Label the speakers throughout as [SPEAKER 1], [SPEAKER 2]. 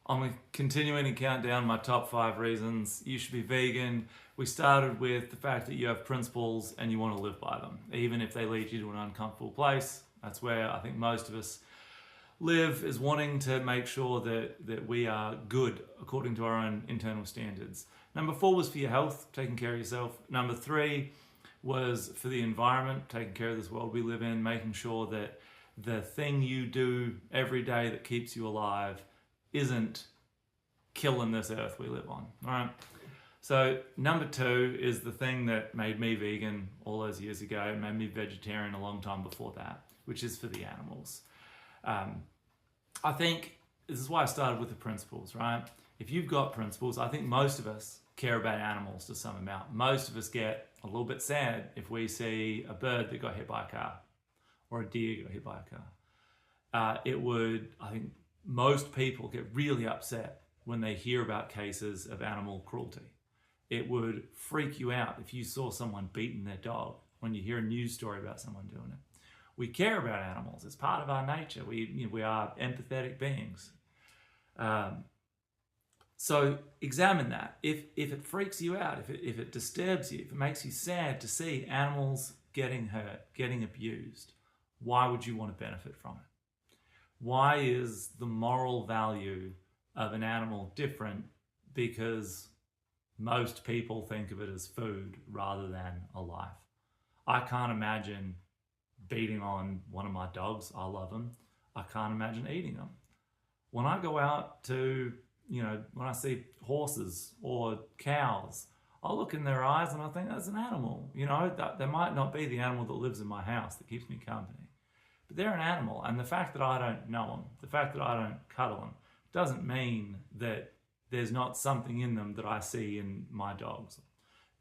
[SPEAKER 1] I'm continuing to count down my top 5 reasons you should be vegan. We started with the fact that you have principles and you want to live by them, even if they lead you to an uncomfortable place. That's where I think most of us live, is wanting to make sure that we are good according to our own internal standards. Number 4 was for your health, taking care of yourself. Number 3 was for the environment, taking care of this world we live in, making sure that the thing you do every day that keeps you alive isn't killing this earth we live on. All right. So number 2 is the thing that made me vegan all those years ago, made me vegetarian a long time before that, which is for the animals. I think this is why I started with the principles, right? If you've got principles, I think most of us care about animals to some amount. Most of us get a little bit sad if we see a bird that got hit by a car or a deer got hit by a car. I think most people get really upset when they hear about cases of animal cruelty. It would freak you out if you saw someone beating their dog, when you hear a news story about someone doing it. We care about animals. It's part of our nature. We are empathetic beings. So examine that. If it freaks you out, if it disturbs you, if it makes you sad to see animals getting hurt, getting abused, why would you want to benefit from it? Why is the moral value of an animal different because most people think of it as food rather than a life? I can't imagine beating on one of my dogs. I love them. I can't imagine eating them. When I go out to, when I see horses or cows, I look in their eyes and I think that's an animal. That might not be the animal that lives in my house that keeps me company. But they're an animal, and the fact that I don't know them, the fact that I don't cuddle them, doesn't mean that there's not something in them that I see in my dogs,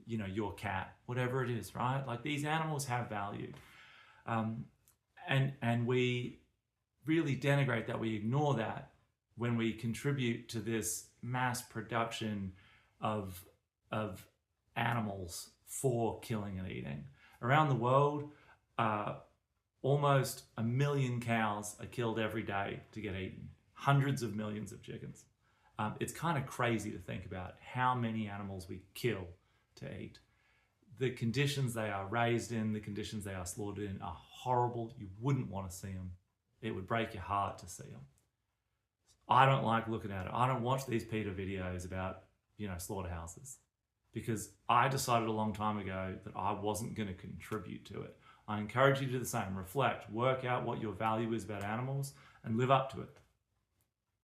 [SPEAKER 1] your cat, whatever it is, right? Like, these animals have value. And we really denigrate that, we ignore that when we contribute to this mass production of animals for killing and eating. Around the world, almost 1 million cows are killed every day to get eaten. Hundreds of millions of chickens. It's kind of crazy to think about how many animals we kill to eat. The conditions they are raised in, the conditions they are slaughtered in are horrible. You wouldn't want to see them. It would break your heart to see them. I don't like looking at it. I don't watch these PETA videos about, slaughterhouses, because I decided a long time ago that I wasn't going to contribute to it. I encourage you to do the same. Reflect, work out what your value is about animals, and live up to it.